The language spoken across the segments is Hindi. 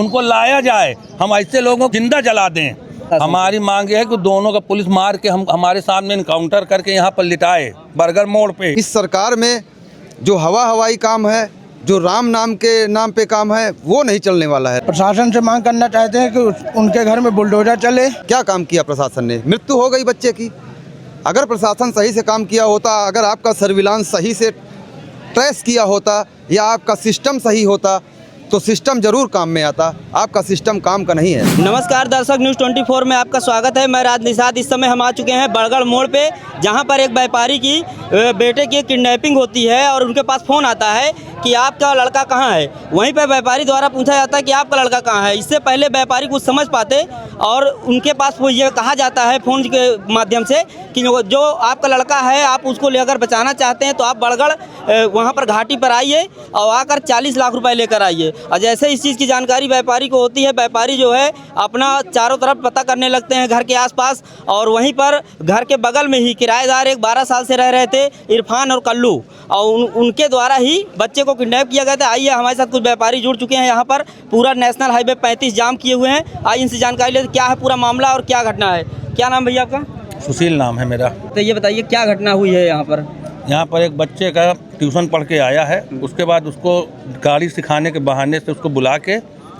उनको लाया जाए, हम ऐसे लोगों को जिंदा जला दें। हमारी मांग है कि दोनों का पुलिस मार के हम हमारे सामने इनकाउंटर करके यहाँ पर लिटाए बर्गर मोड़ पे। इस सरकार में जो हवाई काम है, जो राम नाम के नाम पे काम है, वो नहीं चलने वाला है। प्रशासन से मांग करना चाहते हैं कि उनके घर में बुलडोजर चले। क्या काम किया प्रशासन ने? मृत्यु हो गई बच्चे की। अगर प्रशासन सही से काम किया होता, अगर आपका सर्विलांस सही से ट्रेस किया होता या आपका सिस्टम सही होता तो सिस्टम जरूर काम में आता। आपका सिस्टम काम का नहीं है। नमस्कार दर्शक, न्यूज़ 24 में आपका स्वागत है। मैं राज निषाद। इस समय हम आ चुके हैं बड़गढ़ मोड़ पे, जहां पर एक व्यापारी की बेटे की किडनैपिंग होती है और उनके पास फ़ोन आता है कि आपका लड़का कहाँ है। वहीं पर व्यापारी द्वारा पूछा जाता है कि आपका लड़का कहाँ है। इससे पहले व्यापारी कुछ समझ पाते और उनके पास ये कहा जाता है फ़ोन के माध्यम से कि जो आपका लड़का है, आप उसको लेकर बचाना चाहते हैं तो आप बड़गढ़ वहाँ पर घाटी पर आइए और आकर 40 लाख रुपए लेकर आइए। और जैसे इस चीज़ की जानकारी व्यापारी को होती है, व्यापारी जो है अपना चारों तरफ पता करने लगते हैं घर के आसपास। और वहीं पर घर के बगल में ही किराएदार एक 12 साल से रह रहे थे, इरफान और कल्लू, और उनके द्वारा ही बच्चे को किडनैप किया गया था। आइए, हमारे साथ कुछ व्यापारी जुड़ चुके हैं यहाँ पर। पूरा नेशनल हाईवे 35 जाम किए हुए हैं। आइए इनसे जानकारी लेते क्या है पूरा मामला और क्या घटना है। क्या नाम भैया आपका? सुशील नाम है मेरा। तो ये बताइए क्या घटना हुई है यहाँ पर? यहाँ पर एक बच्चे का ट्यूशन पढ़ के आया है, उसके बाद उसको गाड़ी सिखाने के बहाने से उसको बुला के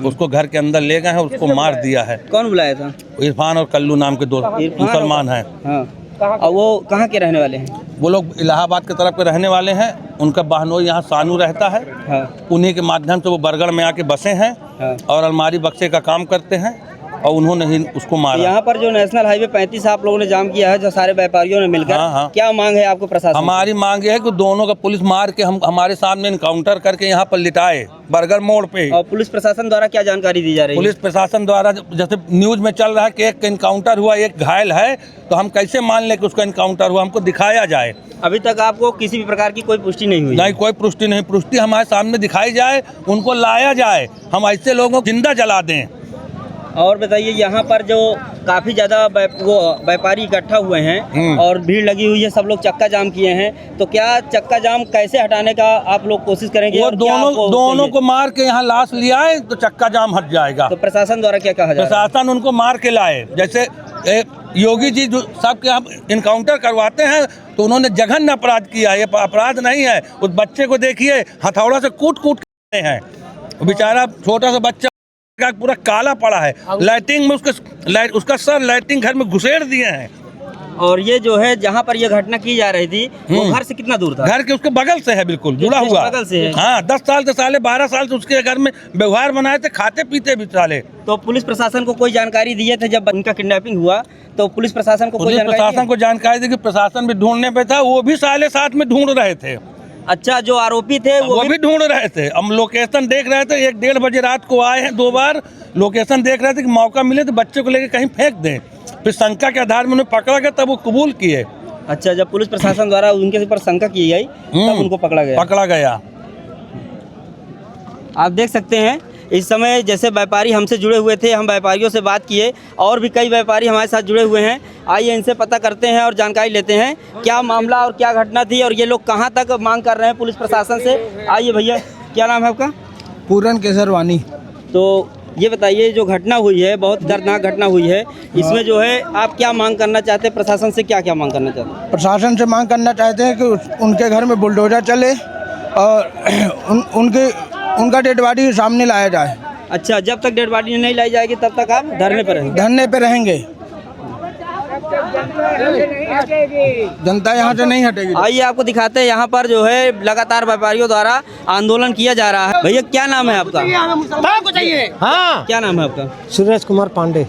उसको घर के अंदर ले गए हैं, उसको मार दिया है। कौन बुलाया था? इरफान और कल्लू नाम के दो मुसलमान हैं। हाँ, और वो कहाँ के रहने वाले हैं? वो लोग इलाहाबाद के तरफ के रहने वाले हैं। उनका बहनोई यहाँ सानू रहता है। हाँ। उन्हीं के माध्यम से वो बरगढ़ में आके बसे हैं। हाँ। और अलमारी बक्से का काम करते हैं और उन्होंने ही उसको मारा। यहाँ पर जो नेशनल हाईवे 35 आप लोगों ने जाम किया है, जो सारे व्यापारियों ने मिलकर, हाँ। क्या मांग है आपको प्रशासन? हमारी मांग है कि दोनों का पुलिस मार के हम हमारे सामने इनकाउंटर करके यहाँ पर लिटाए बर्गर मोड़ पे। और पुलिस प्रशासन द्वारा क्या जानकारी दी जा रही है? पुलिस प्रशासन द्वारा जैसे न्यूज में चल रहा है कि एक इनकाउंटर हुआ, एक घायल है, तो हम कैसे मान लें कि उसका इनकाउंटर हुआ? हमको दिखाया जाए। अभी तक आपको किसी भी प्रकार की कोई पुष्टि नहीं हुई? नहीं, कोई पुष्टि नहीं। पुष्टि हमारे सामने दिखाई जाए, उनको लाया जाए, हम ऐसे लोगों को जिंदा जला दें। और बताइए, यहाँ पर जो काफ़ी ज़्यादा वो व्यापारी इकट्ठा हुए हैं और भीड़ लगी हुई है, सब लोग चक्का जाम किए हैं, तो क्या चक्का जाम कैसे हटाने का आप लोग कोशिश करेंगे? वो दोनों को मार के यहाँ लाश ले आए तो चक्का जाम हट जाएगा। तो प्रशासन द्वारा क्या कहा जाए? प्रशासन उनको मार के लाए। जैसे योगी जी जो सबके हम इनकाउंटर करवाते हैं तो उन्होंने जघन्य अपराध किया है। ये अपराध नहीं है। उस बच्चे को देखिए, हथौड़ा से कूट के हैं। बेचारा छोटा सा बच्चा का पूरा काला पड़ा है। लाइटिंग में उसका सर लाइटिंग घर में घुसेड़ दिए हैं। और ये जो है जहाँ पर ये घटना की जा रही थी, वो घर से कितना दूर था? घर के उसके बगल से है, बिल्कुल जुड़ा हुआ। बगल से है? हाँ, 10 साल से साले 12 साल से उसके घर में व्यवहार बनाए थे, खाते पीते भी साले। तो पुलिस प्रशासन को कोई जानकारी दिए थे जब उनका किडनैपिंग हुआ? तो पुलिस प्रशासन को प्रशासन को जानकारी दी कि प्रशासन भी ढूंढने पे था, वो भी साले साथ में ढूंढ रहे थे। अच्छा, जो आरोपी थे वो भी ढूंढ रहे थे। हम लोकेशन देख रहे थे। 1-1:30 बजे रात को आए हैं, 2 बार लोकेशन देख रहे थे कि मौका मिले तो बच्चे को लेकर कहीं फेंक दें। फिर शंका के आधार में उन्हें पकड़ा गया, तब वो कबूल किए। अच्छा, जब पुलिस प्रशासन द्वारा उनके ऊपर शंका की गई तब उनको पकड़ा गया। आप देख सकते हैं इस समय जैसे व्यापारी हमसे जुड़े हुए थे, हम व्यापारियों से बात किए और भी कई व्यापारी हमारे साथ जुड़े हुए हैं। आइए इनसे पता करते हैं और जानकारी लेते हैं क्या मामला और क्या घटना थी और ये लोग कहां तक मांग कर रहे हैं पुलिस प्रशासन से। आइए भैया, क्या नाम है आपका? पूरन केसरवानी। तो ये बताइए, जो घटना हुई है, बहुत दर्दनाक घटना हुई है, इसमें जो है आप क्या मांग करना चाहते हैं? प्रशासन से क्या क्या मांग करना चाहते हैं? प्रशासन से मांग करना चाहते हैं कि उनके घर में बुलडोजर चले और उनका डेड बॉडी सामने लाया जाए। अच्छा, जब तक डेड बॉडी नहीं लाई जाएगी तब तक आप धरने पर रहेंगे? धरने पे रहेंगे। जनता यहाँ से नहीं हटेगी। आइए आपको दिखाते हैं, यहाँ पर जो है लगातार व्यापारियों द्वारा आंदोलन किया जा रहा है। भैया, क्या नाम है आपका? हाँ, क्या नाम है आपका? सुरेश कुमार पांडे।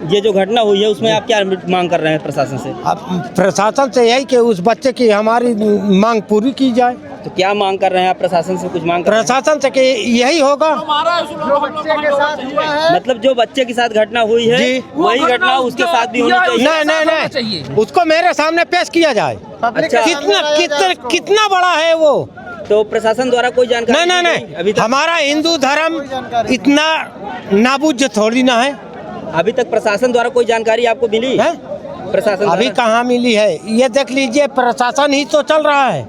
ये जो घटना हुई है उसमें आप क्या मांग कर रहे हैं प्रशासन से? अब प्रशासन से यही कि उस बच्चे की हमारी मांग पूरी की जाए। तो क्या मांग कर रहे हैं आप प्रशासन से? कुछ मांग कर प्रशासन से कि यही होगा। मतलब जो बच्चे के साथ घटना हुई है वही घटना उसके साथ भी होनी चाहिए? नहीं, उसको मेरे सामने पेश किया जाए। अच्छा, कितना बड़ा है वो? तो प्रशासन द्वारा कोई जानकारी नहीं, अभी तक? हमारा हिंदू धर्म इतना नाबुझ थोड़ी ना है। अभी तक प्रशासन द्वारा कोई जानकारी आपको मिली है? प्रशासन अभी कहाँ मिली है? ये देख लीजिए, प्रशासन ही तो चल रहा है।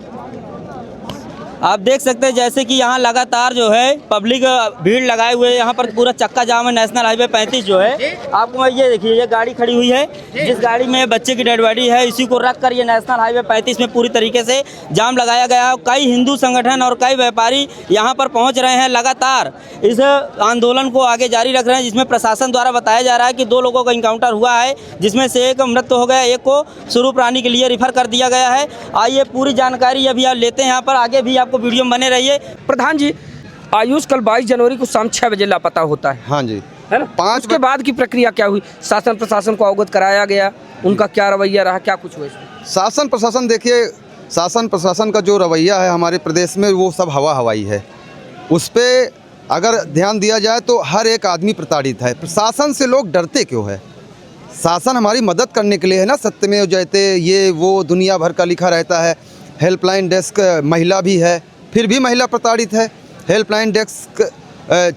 आप देख सकते हैं जैसे कि यहाँ लगातार जो है पब्लिक भीड़ लगाए हुए है, यहाँ पर पूरा चक्का जाम है। नेशनल हाईवे 35 जो है, आपको ये देखिए, ये गाड़ी खड़ी हुई है, जिस गाड़ी में बच्चे की डेड बॉडी है, इसी को रख कर ये नेशनल हाईवे 35 में पूरी तरीके से जाम लगाया गया है। कई हिंदू संगठन और कई व्यापारी यहाँ पर पहुँच रहे हैं, लगातार इस आंदोलन को आगे जारी रख रहे हैं, जिसमें प्रशासन द्वारा बताया जा रहा है कि 2 लोगों का इनकाउंटर हुआ है, जिसमें से एक मृत्यु हो गया, एक को स्वरूप रानी के लिए रिफर कर दिया गया है। आइए पूरी जानकारी अभी आप लेते हैं, यहाँ पर आगे भी आपको वीडियो में बने रहिए। प्रधान जी, आयुष कल 22 जनवरी को शाम 6 बजे लापता होता हाँ जी, है ना? 5 उसके बाद की प्रक्रिया क्या हुई? शासन प्रशासन को अवगत कराया गया, उनका क्या रवैया रहा, क्या कुछ हुआ इसमें? शासन प्रशासन, देखिए शासन प्रशासन का जो रवैया है हमारे प्रदेश में, वो सब हवा हवाई है। उस पर अगर ध्यान दिया जाए तो हर एक आदमी प्रताड़ित है। प्रशासन से लोग डरते क्यों है? शासन हमारी मदद करने के लिए है ना, सत्यमेव जयते, ये वो दुनिया भर का लिखा रहता है। हेल्पलाइन डेस्क महिला भी है, फिर भी महिला प्रताड़ित है। हेल्पलाइन डेस्क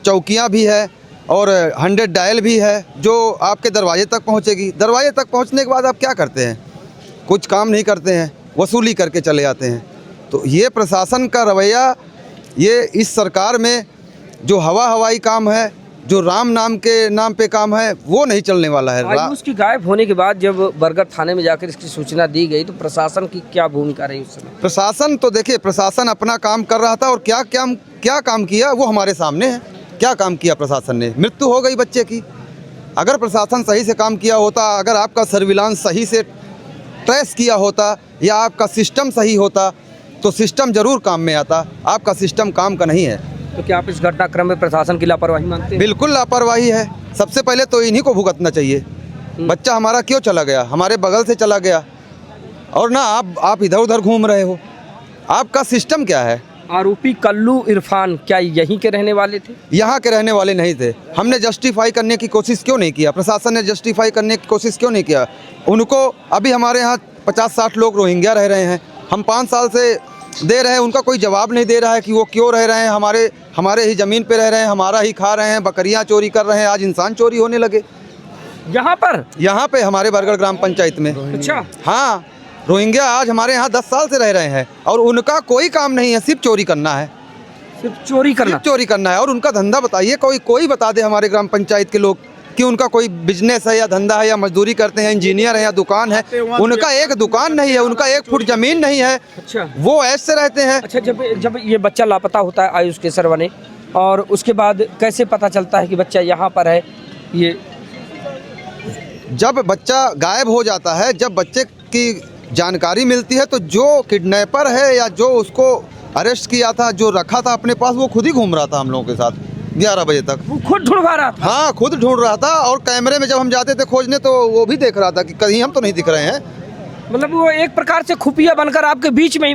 चौकियाँ भी है और 100 डायल भी है, जो आपके दरवाजे तक पहुँचेगी। दरवाजे तक पहुँचने के बाद आप क्या करते हैं? कुछ काम नहीं करते हैं, वसूली करके चले जाते हैं। तो ये प्रशासन का रवैया, ये इस सरकार में जो हवा हवाई काम है, जो राम नाम के नाम पे काम है, वो नहीं चलने वाला है। आयुष की गायब होने के बाद जब बरगढ़ थाने में जाकर इसकी सूचना दी गई तो प्रशासन की क्या भूमिका रही उस समय? प्रशासन तो देखिए, प्रशासन अपना काम कर रहा था और क्या काम किया वो हमारे सामने है। क्या काम किया प्रशासन ने? मृत्यु हो गई बच्चे की। अगर प्रशासन सही से काम किया होता, अगर आपका सर्विलांस सही से ट्रेस किया होता या आपका सिस्टम सही होता तो सिस्टम जरूर काम में आता। आपका सिस्टम काम का नहीं है। तो क्या आप इस घटनाक्रम में प्रशासन की लापरवाही मानते हैं? बिल्कुल लापरवाही है। सबसे पहले तो इन्हीं को भुगतना चाहिए। बच्चा हमारा क्यों चला गया? हमारे बगल से चला गया और ना आप इधर उधर घूम रहे हो। आपका सिस्टम क्या है? आरोपी कल्लू इरफान क्या यहीं के रहने वाले थे? यहाँ के रहने वाले नहीं थे। हमने जस्टिफाई करने की कोशिश क्यों नहीं किया? प्रशासन ने जस्टिफाई करने की कोशिश क्यों नहीं किया? उनको अभी हमारे यहाँ 50-60 लोग रोहिंग्या रह रहे हैं, हम 5 साल से दे रहे हैं, उनका कोई जवाब नहीं दे रहा है कि वो क्यों रह रहे हैं। हमारे ही ज़मीन पे रह रहे हैं, हमारा ही खा रहे हैं, बकरियां चोरी कर रहे हैं। आज इंसान चोरी होने लगे यहाँ पे हमारे बरगढ़ ग्राम पंचायत में। अच्छा, हाँ, रोहिंग्या आज हमारे यहाँ 10 साल से रह रहे हैं और उनका कोई काम नहीं है, सिर्फ चोरी करना है। सिर्फ चोरी करना है। और उनका धंधा बताइए, कोई बता दे हमारे ग्राम पंचायत के लोग कि उनका कोई बिजनेस है या धंधा है या मजदूरी करते हैं, इंजीनियर है या दुकान है। उनका एक दुकान नहीं है, उनका 1 फुट जमीन नहीं है। अच्छा, वो ऐसे रहते हैं। अच्छा, जब ये बच्चा लापता होता है आयुष के सरवने, और उसके बाद कैसे पता चलता है कि बच्चा यहाँ पर है? ये जब बच्चा गायब हो जाता है, जब बच्चे की जानकारी मिलती है, तो जो किडनैपर है या जो उसको अरेस्ट किया था, जो रखा था अपने पास, वो खुद ही घूम रहा था हम लोगों के साथ 11 बजे तक। वो खुद ढूंढवा रहा था? हाँ, खुद ढूंढ रहा था। और कैमरे में जब हम जाते थे खोजने तो वो भी देख रहा था कि कहीं हम तो नहीं दिख रहे हैं। मतलब वो एक प्रकार से खुफिया बनकर आपके बीच में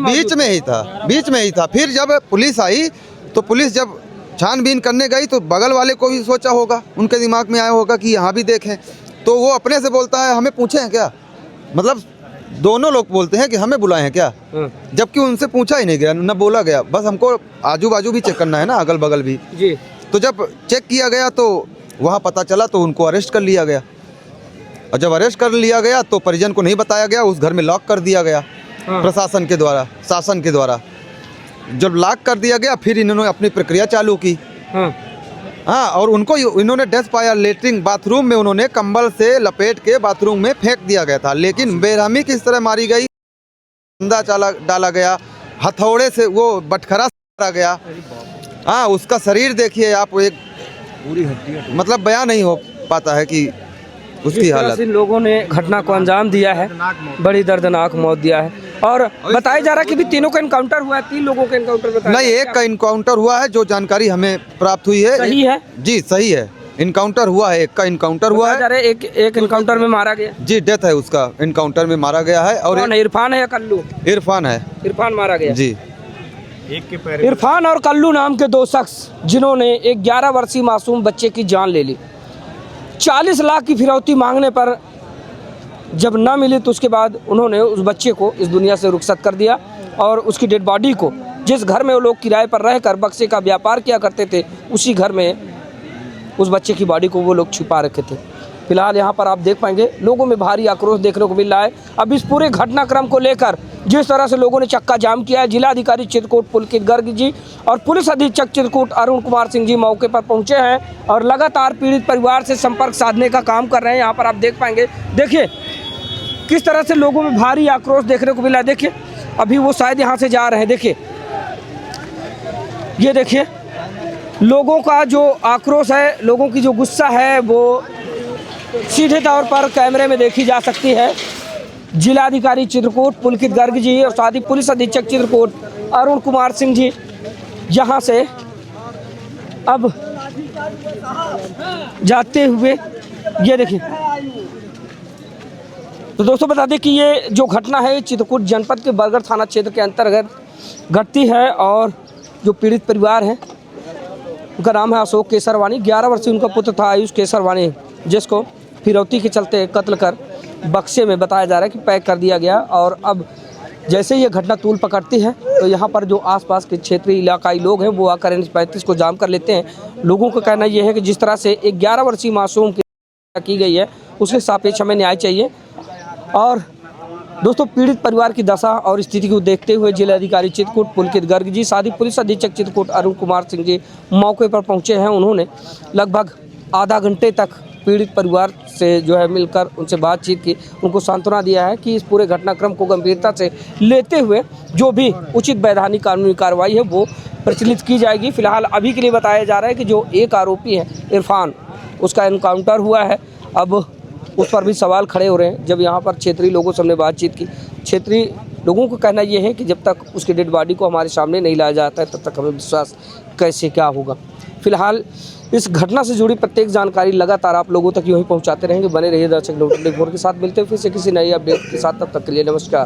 ही था। फिर जब पुलिस आई तो पुलिस जब छानबीन करने गई तो बगल वाले को भी सोचा होगा, उनके दिमाग में आया होगा कि यहाँ भी देखें, तो वो अपने से बोलता है हमें पूछे हैं क्या? मतलब दोनों लोग बोलते हैं कि हमें बुलाए हैं क्या, जबकि उनसे पूछा ही नहीं गया, न बोला गया। बस हमको आजू बाजू भी चेक करना है ना, अगल बगल भी जी। तो जब चेक किया गया तो वहाँ पता चला, तो उनको अरेस्ट कर लिया गया। और जब अरेस्ट कर लिया गया तो परिजन को नहीं बताया गया, उस घर में लॉक कर दिया गया प्रशासन के द्वारा, शासन के द्वारा। जब लॉक कर दिया गया फिर इन्होंने अपनी प्रक्रिया चालू की। हाँ, और उनको इन्होंने डेथ पाया लेटरिन बाथरूम में, उन्होंने कंबल से लपेट के बाथरूम में फेंक दिया गया था। लेकिन बेरहमी किस तरह मारी गई, अंदा डाला गया, हथौड़े से वो बटखरा मारा गया। हाँ, उसका शरीर देखिए आप, एक पूरी हड्डी, मतलब बयान नहीं हो पाता है कि उसकी हालत। लोगों ने घटना को अंजाम दिया है, बड़ी दर्दनाक मौत दिया है। और बताया जा रहा है कि भी तीनों का इनकाउंटर हुआ है, 3 लोगों का इनकाउंटर बताया नहीं, एक का इनकाउंटर हुआ है, जो जानकारी हमें प्राप्त हुई है। सही है जी, सही है, इनकाउंटर हुआ है, एक का इनकाउंटर हुआ है। एक इनकाउंटर में मारा गया जी, डेथ है उसका, इनकाउंटर में मारा गया है। और इरफान है या कल्लू? इरफान मारा गया जी। इरफान और कल्लू नाम के 2 शख्स जिन्होंने एक 11 वर्षीय मासूम बच्चे की जान ले ली। 40 लाख की फिरौती मांगने पर जब ना मिली तो उसके बाद उन्होंने उस बच्चे को इस दुनिया से रुखसत कर दिया और उसकी डेड बॉडी को, जिस घर में वो लोग किराए पर रहकर बक्से का व्यापार किया करते थे, उसी घर में उस बच्चे की बॉडी को वो लोग छिपा रखे थे। फिलहाल यहाँ पर आप देख पाएंगे लोगों में भारी आक्रोश देखने को मिल रहा है। अब इस पूरे घटनाक्रम को लेकर जिस तरह से लोगों ने चक्का जाम किया है। जिलाधिकारी चित्रकूट पुलकित गर्ग जी और पुलिस अधीक्षक चित्रकूट अरुण कुमार सिंह जी मौके पर पहुंचे हैं और लगातार पीड़ित परिवार से संपर्क साधने का काम कर रहे हैं। यहाँ पर आप देख पाएंगे, देखिए किस तरह से लोगों में भारी आक्रोश देखने को मिला। देखिए अभी वो शायद यहाँ से जा रहे हैं। देखिए ये देखिए लोगों का जो आक्रोश है, लोगों की जो गुस्सा है वो सीधे तौर पर कैमरे में देखी जा सकती है। जिलाधिकारी चित्रकूट पुलकित गर्ग जी और साथ ही पुलिस अधीक्षक चित्रकूट अरुण कुमार सिंह जी यहाँ से अब जाते हुए, ये देखिए। तो दोस्तों बता दें कि ये जो घटना है चित्रकूट जनपद के बरगढ़ थाना क्षेत्र के अंतर्गत घटती है और जो पीड़ित परिवार है उनका नाम है अशोक केसरवानी। 11 वर्षीय उनका पुत्र था आयुष केसरवानी, जिसको फिरौती के चलते कत्ल कर बक्से में बताया जा रहा है कि पैक कर दिया गया। और अब जैसे ये घटना तूल पकड़ती है तो यहाँ पर जो आसपास के क्षेत्रीय इलाकाई लोग हैं वो आकर NH-35 को जाम कर लेते हैं। लोगों का कहना यह है कि जिस तरह से एक 11 वर्षीय मासूम की गई है उसके सापेक्ष हमें न्याय चाहिए। और दोस्तों पीड़ित परिवार की दशा और स्थिति को देखते हुए जिलाधिकारी चित्रकूट पुलकित गर्ग जी साथ ही पुलिस अधीक्षक चित्रकूट अरुण कुमार सिंह जी मौके पर पहुंचे हैं। उन्होंने लगभग आधा घंटे तक पीड़ित परिवार से जो है मिलकर उनसे बातचीत की, उनको सांत्वना दिया है कि इस पूरे घटनाक्रम को गंभीरता से लेते हुए जो भी उचित वैधानिक कानूनी कार्रवाई है वो प्रचलित की जाएगी। फिलहाल अभी के लिए बताया जा रहा है कि जो एक आरोपी है इरफान, उसका एनकाउंटर हुआ है। अब उस पर भी सवाल खड़े हो रहे हैं। जब यहाँ पर क्षेत्रीय लोगों से हमने बातचीत की, क्षेत्रीय लोगों का कहना यह है कि जब तक उसकी डेड बॉडी को हमारे सामने नहीं लाया जाता है तब तक हमें विश्वास कैसे क्या होगा। फिलहाल इस घटना से जुड़ी प्रत्येक जानकारी लगातार आप लोगों तक यूँ ही पहुँचाते रहेंगे। बने रहिए दर्शक लोग 24 के साथ। मिलते हैं फिर से किसी नई अपडेट के साथ, तब तक के लिए नमस्कार।